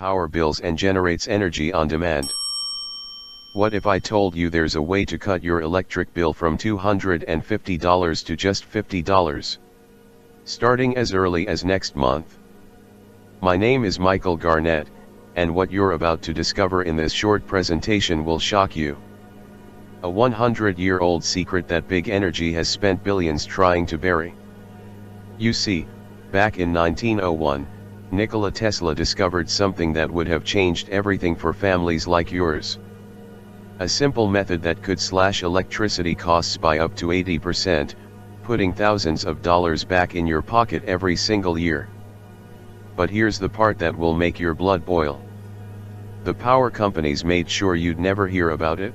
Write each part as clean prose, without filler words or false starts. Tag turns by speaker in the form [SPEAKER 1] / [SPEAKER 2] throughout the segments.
[SPEAKER 1] power bills and generates energy on demand. What if I told you there's a way to cut your electric bill from $250 to just $50? Starting as early as next month. My name is Michael Garnett, and what you're about to discover in this short presentation will shock you. A 100-year-old secret that big energy has spent billions trying to bury. You see, back in 1901, Nikola Tesla discovered something that would have changed everything for families like yours. A simple method that could slash electricity costs by up to 80%, putting thousands of dollars back in your pocket every single year. But here's the part that will make your blood boil. The power companies made sure you'd never hear about it.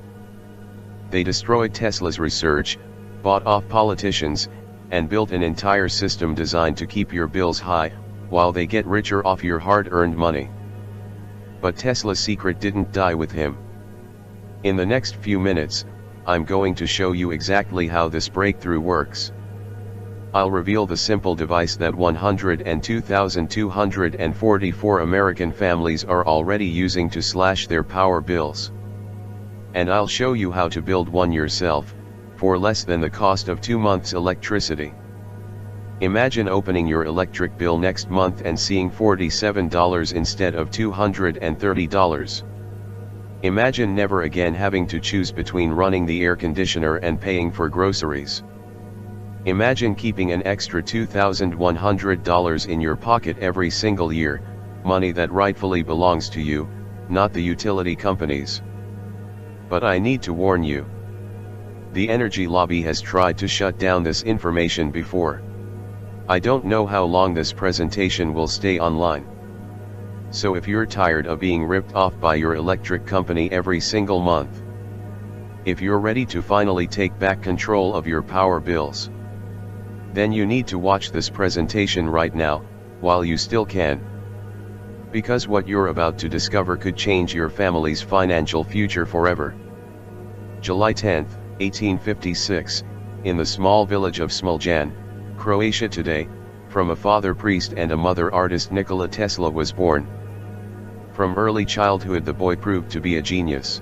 [SPEAKER 1] They destroyed Tesla's research, bought off politicians, and built an entire system designed to keep your bills high, while they get richer off your hard-earned money. But Tesla's secret didn't die with him. In the next few minutes, I'm going to show you exactly how this breakthrough works. I'll reveal the simple device that 102,244 American families are already using to slash their power bills. And I'll show you how to build one yourself, for less than the cost of 2 months' electricity. Imagine opening your electric bill next month and seeing $47 instead of $230. Imagine never again having to choose between running the air conditioner and paying for groceries. Imagine keeping an extra $2,100 in your pocket every single year, money that rightfully belongs to you, not the utility companies. But I need to warn you. The energy lobby has tried to shut down this information before. I don't know how long this presentation will stay online. So if you're tired of being ripped off by your electric company every single month, if you're ready to finally take back control of your power bills, then you need to watch this presentation right now, while you still can. Because what you're about to discover could change your family's financial future forever. July 10, 1856, in the small village of Smiljan, Croatia today, from a father priest and a mother artist, Nikola Tesla was born. From early childhood the boy proved to be a genius.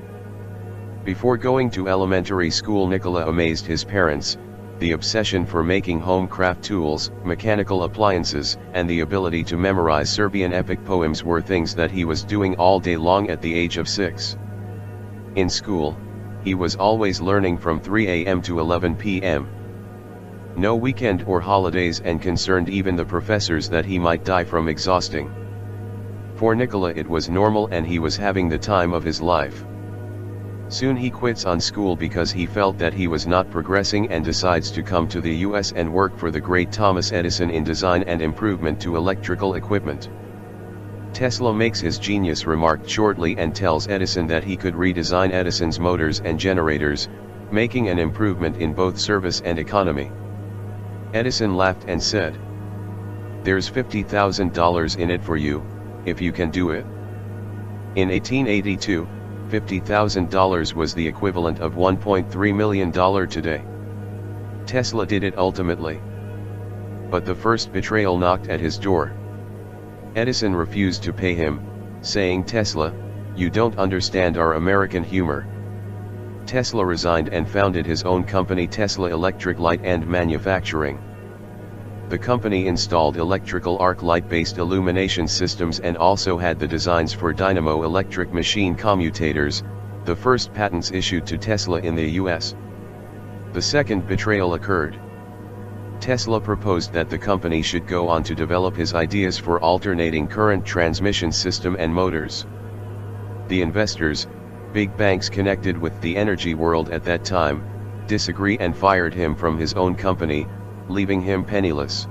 [SPEAKER 1] Before going to elementary school, Nikola amazed his parents. The obsession for making home craft tools, mechanical appliances, and the ability to memorize Serbian epic poems were things that he was doing all day long at the age of 6. In school, he was always learning from 3 a.m. to 11 p.m. No weekend or holidays, and concerned even the professors that he might die from exhausting. For Nikola it was normal, and he was having the time of his life. Soon he quits on school because he felt that he was not progressing, and decides to come to the US and work for the great Thomas Edison in design and improvement to electrical equipment. Tesla makes his genius remarked shortly and tells Edison that he could redesign Edison's motors and generators, making an improvement in both service and economy. Edison laughed and said, "There's $50,000 in it for you, if you can do it." In 1882, $50,000 was the equivalent of $1.3 million today. Tesla did it ultimately. But the first betrayal knocked at his door. Edison refused to pay him, saying, "Tesla, you don't understand our American humor." Tesla resigned and founded his own company, Tesla Electric Light and Manufacturing. The company installed electrical arc light-based illumination systems and also had the designs for dynamo electric machine commutators, the first patents issued to Tesla in the US. The second betrayal occurred. Tesla proposed that the company should go on to develop his ideas for alternating current transmission system and motors. The investors, big banks connected with the energy world at that time, disagree and fired him from his own company, leaving him penniless.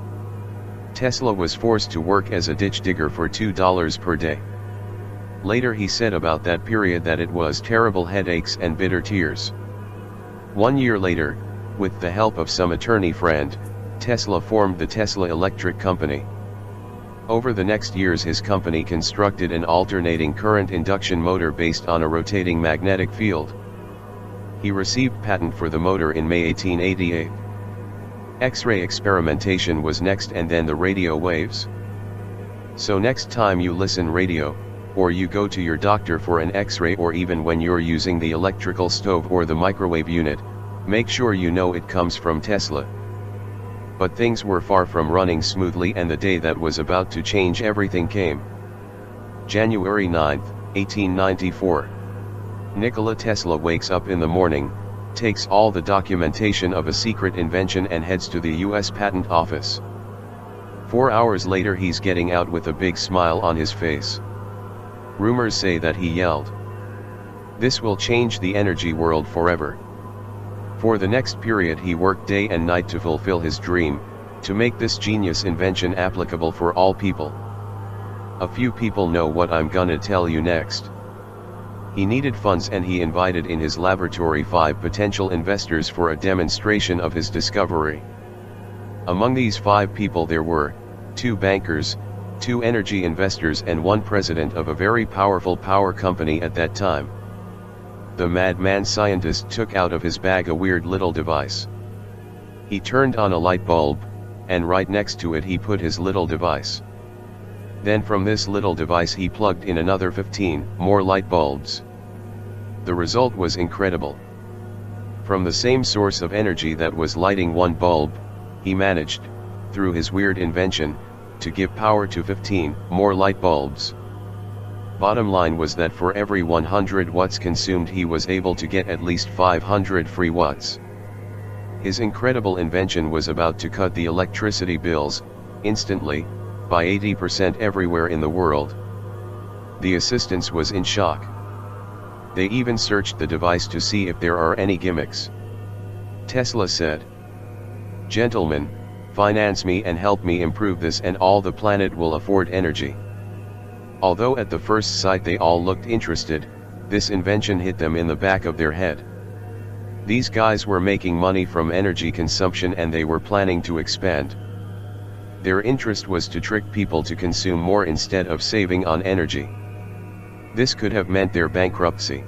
[SPEAKER 1] Tesla was forced to work as a ditch digger for $2 per day. Later he said about that period that it was terrible headaches and bitter tears. 1 year later, with the help of some attorney friend, Tesla formed the Tesla Electric Company. Over the next years his company constructed an alternating current induction motor based on a rotating magnetic field. He received patent for the motor in May 1888. X-ray experimentation was next, and then the radio waves. So next time you listen radio, or you go to your doctor for an X-ray, or even when you're using the electrical stove or the microwave unit, make sure you know it comes from Tesla. But things were far from running smoothly, and the day that was about to change everything came. January 9, 1894. Nikola Tesla wakes up in the morning, takes all the documentation of a secret invention and heads to the US Patent Office. 4 hours later he's getting out with a big smile on his face. Rumors say that he yelled, "This will change the energy world forever." For the next period he worked day and night to fulfill his dream, to make this genius invention applicable for all people. A few people know what I'm gonna tell you next. He needed funds, and he invited in his laboratory 5 potential investors for a demonstration of his discovery. Among these 5 people there were 2 bankers, 2 energy investors, and 1 president of a very powerful power company at that time. The madman scientist took out of his bag a weird little device. He turned on a light bulb, and right next to it he put his little device. Then from this little device he plugged in another 15 more light bulbs. The result was incredible. From the same source of energy that was lighting one bulb, he managed, through his weird invention, to give power to 15 more light bulbs. Bottom line was that for every 100 watts consumed he was able to get at least 500 free watts. His incredible invention was about to cut the electricity bills, instantly, by 80% everywhere in the world. The assistants was in shock. They even searched the device to see if there are any gimmicks. Tesla said, "Gentlemen, finance me and help me improve this, and all the planet will afford energy." Although at the first sight they all looked interested, this invention hit them in the back of their head. These guys were making money from energy consumption, and they were planning to expand. Their interest was to trick people to consume more instead of saving on energy. This could have meant their bankruptcy.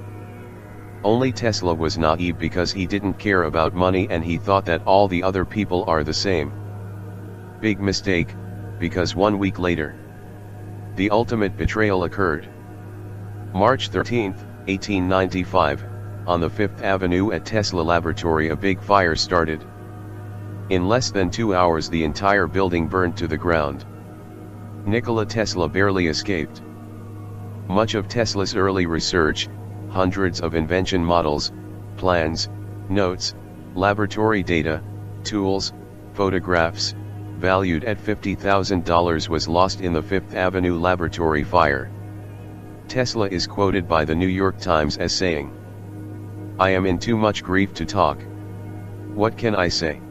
[SPEAKER 1] Only Tesla was naive, because he didn't care about money and he thought that all the other people are the same. Big mistake, because 1 week later, the ultimate betrayal occurred. March 13, 1895, on the 5th Avenue at Tesla Laboratory a big fire started. In less than 2 hours the entire building burned to the ground. Nikola Tesla barely escaped. Much of Tesla's early research, hundreds of invention models, plans, notes, laboratory data, tools, photographs, valued at $50,000 was lost in the 5th Avenue laboratory fire. Tesla is quoted by the New York Times as saying, "I am in too much grief to talk. What can I say?"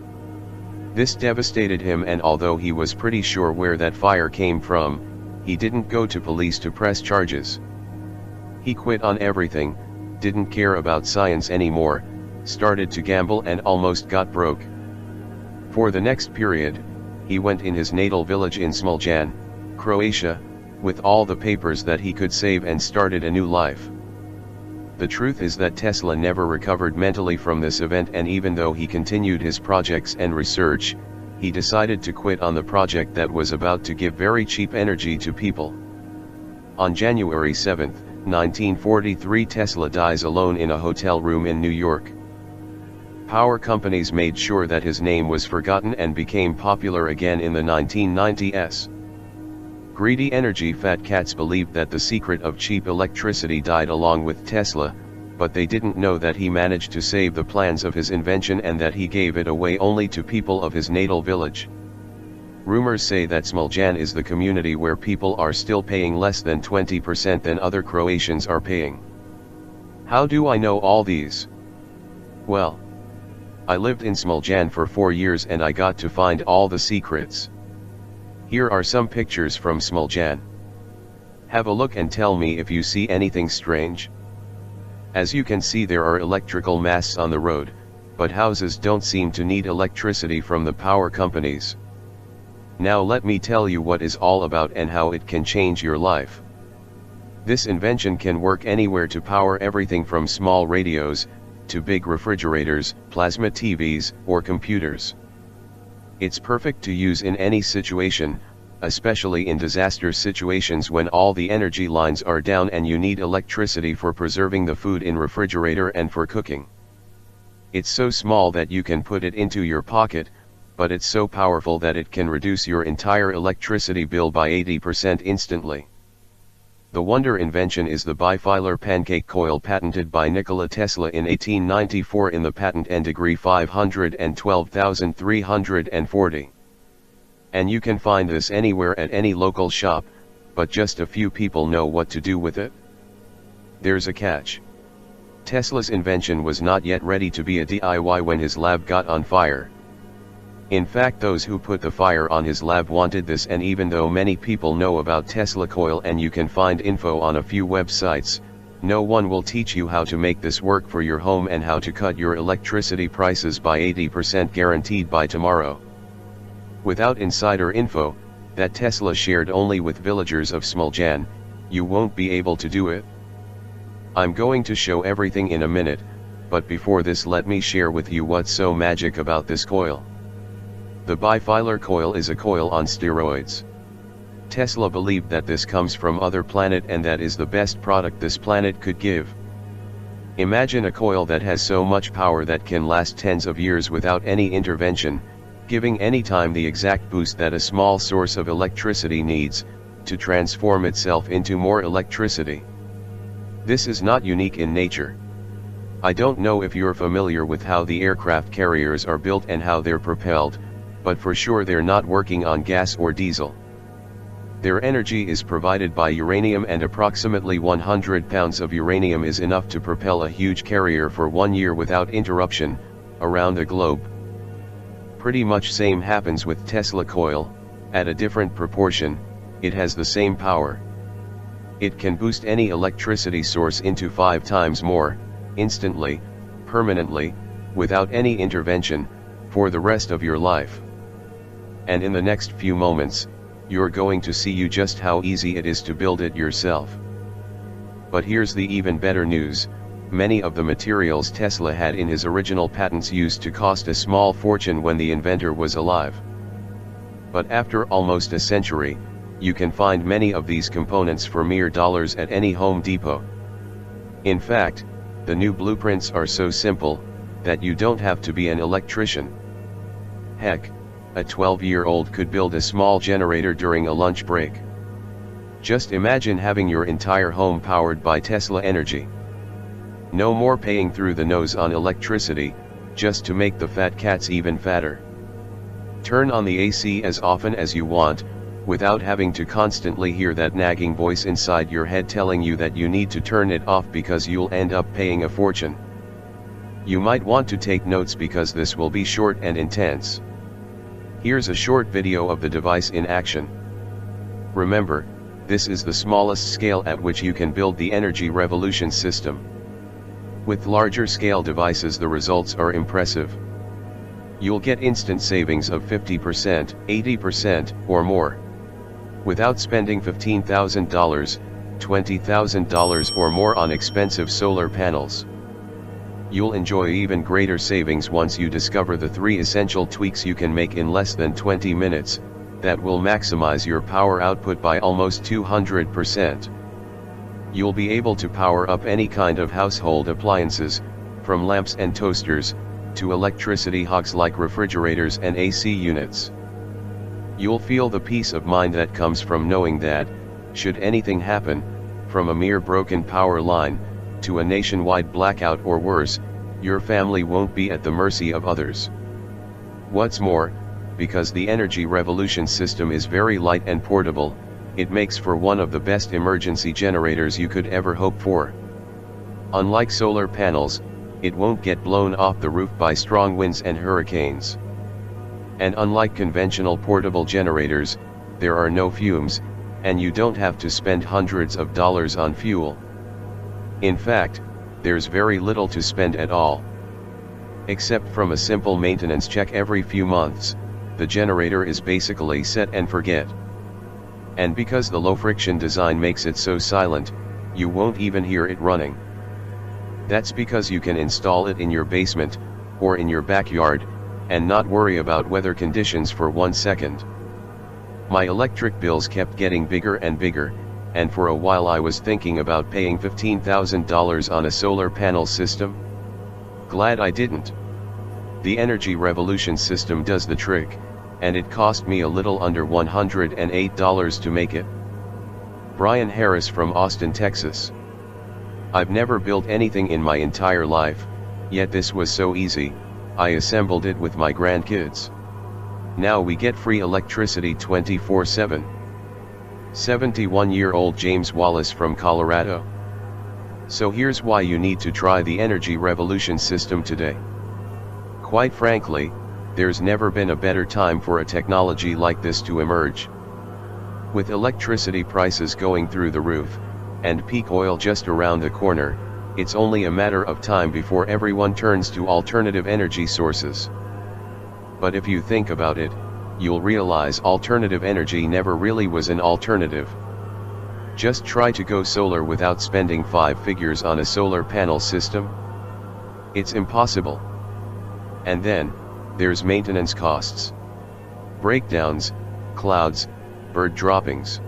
[SPEAKER 1] This devastated him, and although he was pretty sure where that fire came from, he didn't go to police to press charges. He quit on everything, didn't care about science anymore, started to gamble and almost got broke. For the next period, he went in his natal village in Smiljan, Croatia, with all the papers that he could save and started a new life. The truth is that Tesla never recovered mentally from this event, and even though he continued his projects and research, he decided to quit on the project that was about to give very cheap energy to people. On January 7, 1943, Tesla dies alone in a hotel room in New York. Power companies made sure that his name was forgotten and became popular again in the 1990s. Greedy energy fat cats believed that the secret of cheap electricity died along with Tesla, but they didn't know that he managed to save the plans of his invention and that he gave it away only to people of his natal village. Rumors say that Smiljan is the community where people are still paying less than 20% than other Croatians are paying. How do I know all these? Well, I lived in Smiljan for 4 years and I got to find all the secrets. Here are some pictures from Smiljan. Have a look and tell me if you see anything strange. As you can see, there are electrical masts on the road, but houses don't seem to need electricity from the power companies. Now let me tell you what it's all about and how it can change your life. This invention can work anywhere to power everything from small radios, to big refrigerators, plasma TVs, or computers. It's perfect to use in any situation, especially in disaster situations when all the energy lines are down and you need electricity for preserving the food in refrigerator and for cooking. It's so small that you can put it into your pocket, but it's so powerful that it can reduce your entire electricity bill by 80% instantly. The wonder invention is the bifilar pancake coil patented by Nikola Tesla in 1894 in the patent N degree 512,340. And you can find this anywhere at any local shop, but just a few people know what to do with it. There's a catch. Tesla's invention was not yet ready to be a DIY when his lab got on fire. In fact, those who put the fire on his lab wanted this, and even though many people know about Tesla coil and you can find info on a few websites, no one will teach you how to make this work for your home and how to cut your electricity prices by 80% guaranteed by tomorrow. Without insider info, that Tesla shared only with villagers of Smiljan, you won't be able to do it. I'm going to show everything in a minute, but before this let me share with you what's so magic about this coil. The bifilar coil is a coil on steroids. Tesla believed that this comes from other planet and that is the best product this planet could give. Imagine a coil that has so much power that can last tens of years without any intervention, giving any time the exact boost that a small source of electricity needs, to transform itself into more electricity. This is not unique in nature. I don't know if you're familiar with how the aircraft carriers are built and how they're propelled, but for sure they're not working on gas or diesel. Their energy is provided by uranium, and approximately 100 pounds of uranium is enough to propel a huge carrier for 1 year without interruption, around the globe. Pretty much same happens with Tesla coil, at a different proportion, it has the same power. It can boost any electricity source into 5 times more, instantly, permanently, without any intervention, for the rest of your life. And in the next few moments, you're going to see just how easy it is to build it yourself. But here's the even better news, many of the materials Tesla had in his original patents used to cost a small fortune when the inventor was alive. But after almost a century, you can find many of these components for mere dollars at any Home Depot. In fact, the new blueprints are so simple, that you don't have to be an electrician. Heck, a 12-year-old could build a small generator during a lunch break. Just imagine having your entire home powered by Tesla energy. No more paying through the nose on electricity, just to make the fat cats even fatter. Turn on the AC as often as you want, without having to constantly hear that nagging voice inside your head telling you that you need to turn it off because you'll end up paying a fortune. You might want to take notes because this will be short and intense. Here's a short video of the device in action. Remember, this is the smallest scale at which you can build the energy revolution system. With larger scale devices the results are impressive. You'll get instant savings of 50%, 80%, or more. Without spending $15,000, $20,000 or more on expensive solar panels. You'll enjoy even greater savings once you discover the 3 essential tweaks you can make in less than 20 minutes, that will maximize your power output by almost 200%. You'll be able to power up any kind of household appliances, from lamps and toasters, to electricity hogs like refrigerators and AC units. You'll feel the peace of mind that comes from knowing that, should anything happen, from a mere broken power line, to a nationwide blackout or worse, your family won't be at the mercy of others. What's more, because the energy revolution system is very light and portable, it makes for one of the best emergency generators you could ever hope for. Unlike solar panels, it won't get blown off the roof by strong winds and hurricanes. And unlike conventional portable generators, there are no fumes, and you don't have to spend hundreds of dollars on fuel. In fact, there's very little to spend at all. Except from a simple maintenance check every few months, the generator is basically set and forget. And because the low friction design makes it so silent, you won't even hear it running. That's because you can install it in your basement, or in your backyard, and not worry about weather conditions for 1 second. My electric bills kept getting bigger and bigger, and for a while I was thinking about paying $15,000 on a solar panel system. Glad I didn't. The Energy Revolution system does the trick, and it cost me a little under $108 to make it. Brian Harris from Austin, Texas. I've never built anything in my entire life, yet this was so easy, I assembled it with my grandkids. Now we get free electricity 24/7. 71-year-old James Wallace from Colorado. So here's why you need to try the Energy Revolution system today. Quite frankly, there's never been a better time for a technology like this to emerge. With electricity prices going through the roof, and peak oil just around the corner, it's only a matter of time before everyone turns to alternative energy sources. But if you think about it, you'll realize alternative energy never really was an alternative. Just try to go solar without spending 5 figures on a solar panel system. It's impossible. And then, there's maintenance costs. Breakdowns, clouds, bird droppings.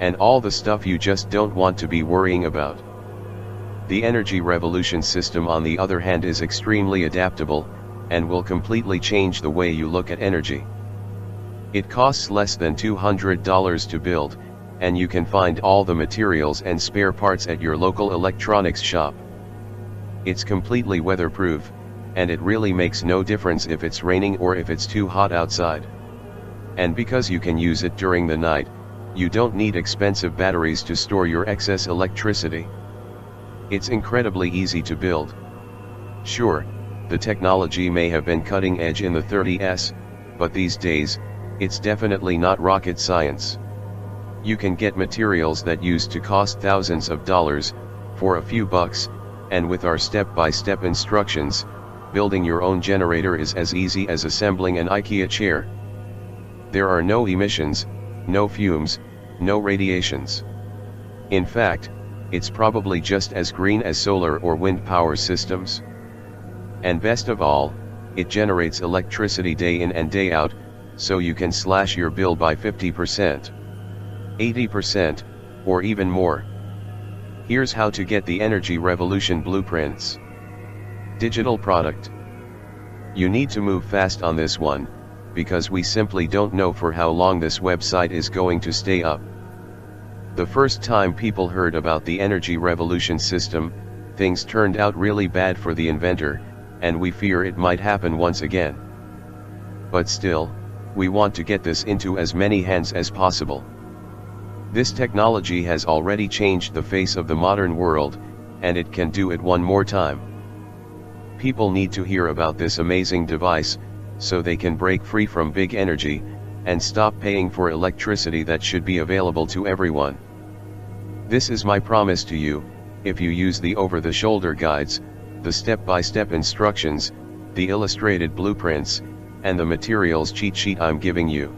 [SPEAKER 1] And all the stuff you just don't want to be worrying about. The Energy Revolution system on the other hand is extremely adaptable, and will completely change the way you look at energy. It costs less than $200 to build, and you can find all the materials and spare parts at your local electronics shop. It's completely weatherproof, and it really makes no difference if it's raining or if it's too hot outside. And because you can use it during the night, you don't need expensive batteries to store your excess electricity. It's incredibly easy to build. Sure, the technology may have been cutting edge in the 30s, but these days, it's definitely not rocket science. You can get materials that used to cost thousands of dollars, for a few bucks, and with our step-by-step instructions, building your own generator is as easy as assembling an IKEA chair. There are no emissions, no fumes, no radiations. In fact, it's probably just as green as solar or wind power systems. And best of all, it generates electricity day in and day out, so you can slash your bill by 50%, 80%, or even more. Here's how to get the Energy Revolution blueprints. Digital product. You need to move fast on this one, because we simply don't know for how long this website is going to stay up. The first time people heard about the Energy Revolution system, things turned out really bad for the inventor, and we fear it might happen once again. But still, we want to get this into as many hands as possible. This technology has already changed the face of the modern world, and it can do it one more time. People need to hear about this amazing device, so they can break free from big energy, and stop paying for electricity that should be available to everyone. This is my promise to you: if you use the over-the-shoulder guides, the step-by-step instructions, the illustrated blueprints, and the materials cheat sheet I'm giving you,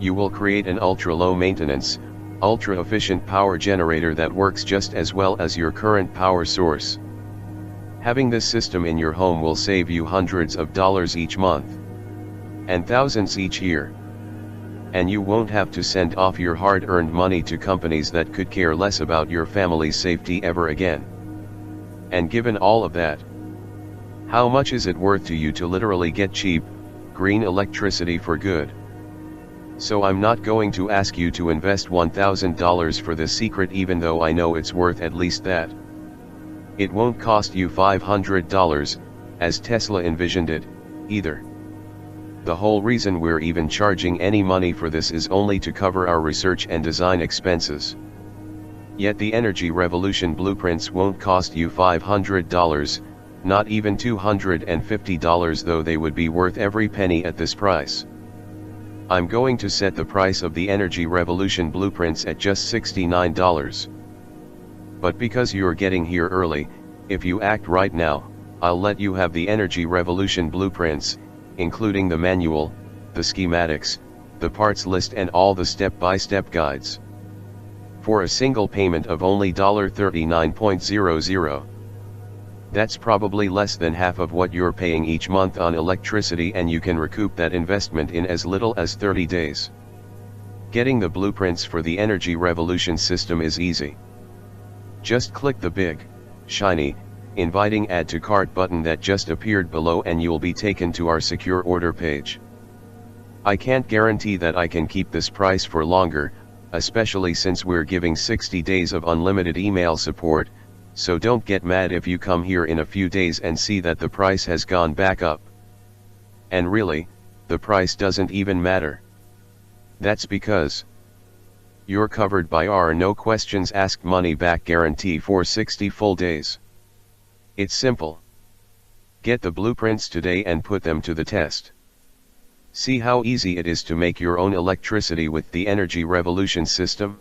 [SPEAKER 1] you will create an ultra-low maintenance, ultra-efficient power generator that works just as well as your current power source. Having this system in your home will save you hundreds of dollars each month, and thousands each year. And you won't have to send off your hard-earned money to companies that could care less about your family's safety ever again. And given all of that, how much is it worth to you to literally get cheap, green electricity for good? So I'm not going to ask you to invest $1,000 for this secret, even though I know it's worth at least that. It won't cost you $500, as Tesla envisioned it, either. The whole reason we're even charging any money for this is only to cover our research and design expenses. Yet the Energy Revolution blueprints won't cost you $500, not even $250, though they would be worth every penny at this price. I'm going to set the price of the Energy Revolution blueprints at just $69. But because you're getting here early, if you act right now, I'll let you have the Energy Revolution blueprints, including the manual, the schematics, the parts list, and all the step-by-step guides, for a single payment of only $39.00. That's probably less than half of what you're paying each month on electricity, and you can recoup that investment in as little as 30 days. Getting the blueprints for the energy revolution system is easy. Just click the big, shiny, inviting add to cart button that just appeared below and you'll be taken to our secure order page. I can't guarantee that I can keep this price for longer, especially since we're giving 60 days of unlimited email support, so don't get mad if you come here in a few days and see that the price has gone back up. And really, the price doesn't even matter. That's because you're covered by our no questions asked money back guarantee for 60 full days. It's simple. Get the blueprints today and put them to the test. See how easy it is to make your own electricity with the energy revolution system?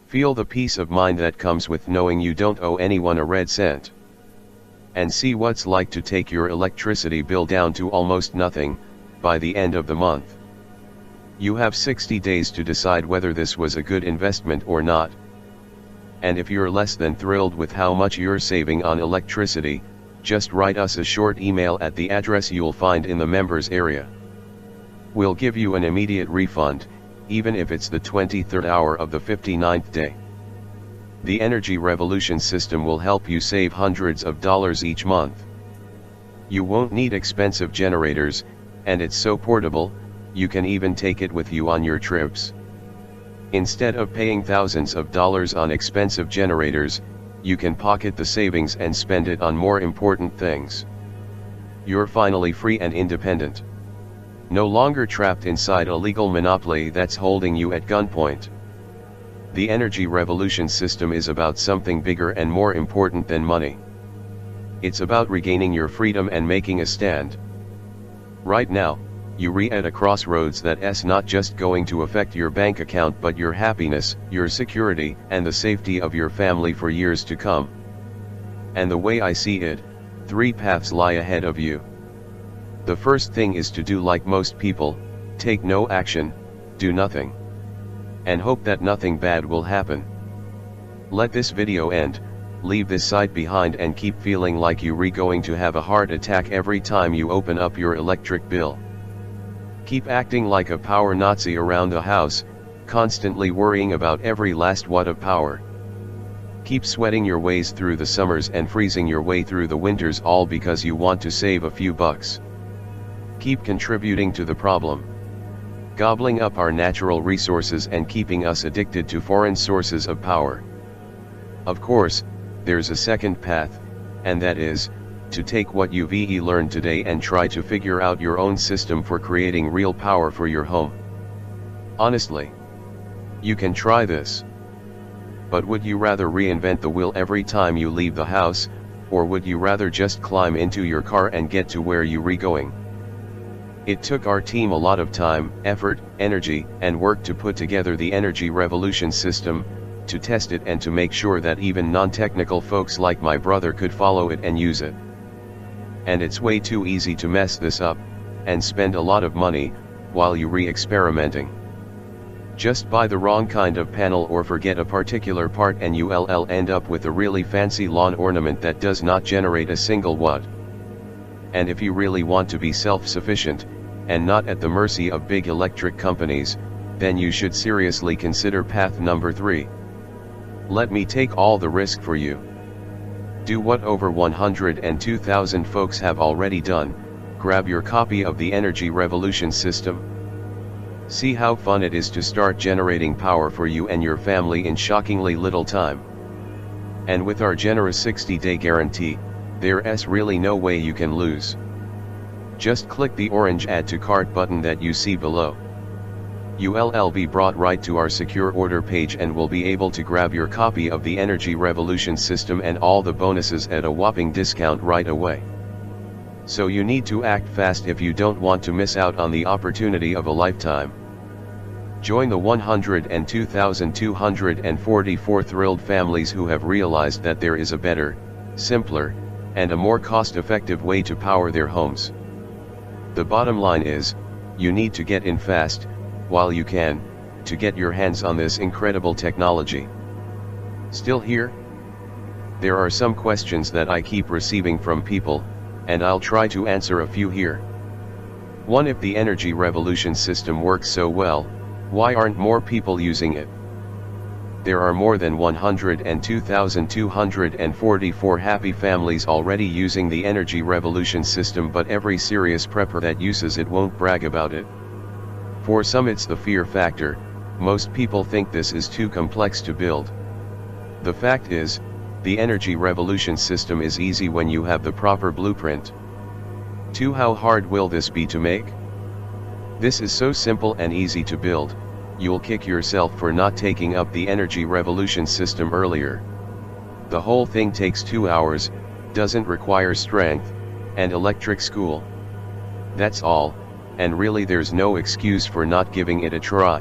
[SPEAKER 1] Feel the peace of mind that comes with knowing you don't owe anyone a red cent. And see what's like to take your electricity bill down to almost nothing by the end of the month. You have 60 days to decide whether this was a good investment or not. And if you're less than thrilled with how much you're saving on electricity, just write us a short email at the address you'll find in the members area. We'll give you an immediate refund, even if it's the 23rd hour of the 59th day. The Energy Revolution system will help you save hundreds of dollars each month. You won't need expensive generators, and it's so portable, you can even take it with you on your trips. Instead of paying thousands of dollars on expensive generators, you can pocket the savings and spend it on more important things. You're finally free and independent. No longer trapped inside a legal monopoly that's holding you at gunpoint. The energy revolution system is about something bigger and more important than money. It's about regaining your freedom and making a stand. Right now, you're at a crossroads that's not just going to affect your bank account but your happiness, your security, and the safety of your family for years to come. And the way I see it, 3 paths lie ahead of you. The first thing is to do like most people, take no action, do nothing. And hope that nothing bad will happen. Let this video end, leave this site behind and keep feeling like you're going to have a heart attack every time you open up your electric bill. Keep acting like a power Nazi around the house, constantly worrying about every last watt of power. Keep sweating your ways through the summers and freezing your way through the winters, all because you want to save a few bucks. Keep contributing to the problem. Gobbling up our natural resources and keeping us addicted to foreign sources of power. Of course, there's a second path, and that is, to take what you've learned today and try to figure out your own system for creating real power for your home. Honestly, you can try this. But would you rather reinvent the wheel every time you leave the house, or would you rather just climb into your car and get to where you're going? It took our team a lot of time, effort, energy, and work to put together the energy revolution system, to test it and to make sure that even non-technical folks like my brother could follow it and use it. And it's way too easy to mess this up, and spend a lot of money, while you're experimenting. Just buy the wrong kind of panel or forget a particular part and you'll end up with a really fancy lawn ornament that does not generate a single watt. And if you really want to be self-sufficient, and not at the mercy of big electric companies, then you should seriously consider path number 3. Let me take all the risk for you. Do what over 102,000 folks have already done, grab your copy of the Energy Revolution system. See how fun it is to start generating power for you and your family in shockingly little time. And with our generous 60-day guarantee, there's really no way you can lose. Just click the orange Add to Cart button that you see below. You'll be brought right to our secure order page and will be able to grab your copy of the Energy Revolution system and all the bonuses at a whopping discount right away. So you need to act fast if you don't want to miss out on the opportunity of a lifetime. Join the 102,244 thrilled families who have realized that there is a better, simpler, and a more cost-effective way to power their homes. The bottom line is, you need to get in fast, while you can, to get your hands on this incredible technology. Still here? There are some questions that I keep receiving from people, and I'll try to answer a few here. 1. If the energy revolution system works so well, Why aren't more people using it? There are more than 102,244 happy families already using the Energy Revolution system, but every serious prepper that uses it won't brag about it. For some it's the fear factor. Most people think this is too complex to build. The fact is, the Energy Revolution system is easy when you have the proper blueprint. 2. How hard will this be to make? This is so simple and easy to build, you'll kick yourself for not taking up the Energy Revolution system earlier. The whole thing takes 2 hours, doesn't require strength, and electric school. That's all, and really there's no excuse for not giving it a try.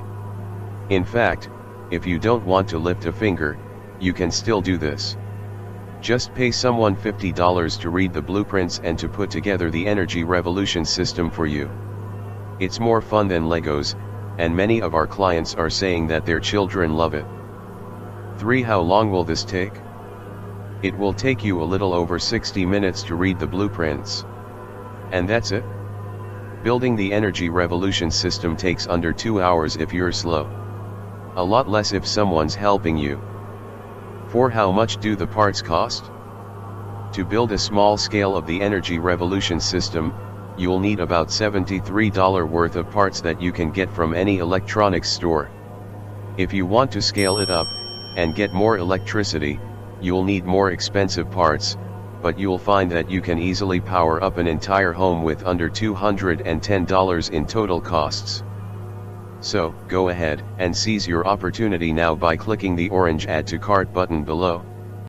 [SPEAKER 1] In fact, if you don't want to lift a finger, you can still do this. Just pay someone $50 to read the blueprints and to put together the Energy Revolution system for you. It's more fun than Legos, and many of our clients are saying that their children love it. 3. How long will this take? It will take you a little over 60 minutes to read the blueprints. And that's it? Building the Energy Revolution system takes under 2 hours if you're slow. A lot less if someone's helping you. 4. How much do the parts cost? To build a small scale of the Energy Revolution system, you'll need about $73 worth of parts that you can get from any electronics store. If you want to scale it up, and get more electricity, you'll need more expensive parts, but you'll find that you can easily power up an entire home with under $210 in total costs. So, go ahead and seize your opportunity now by clicking the orange Add to Cart button below.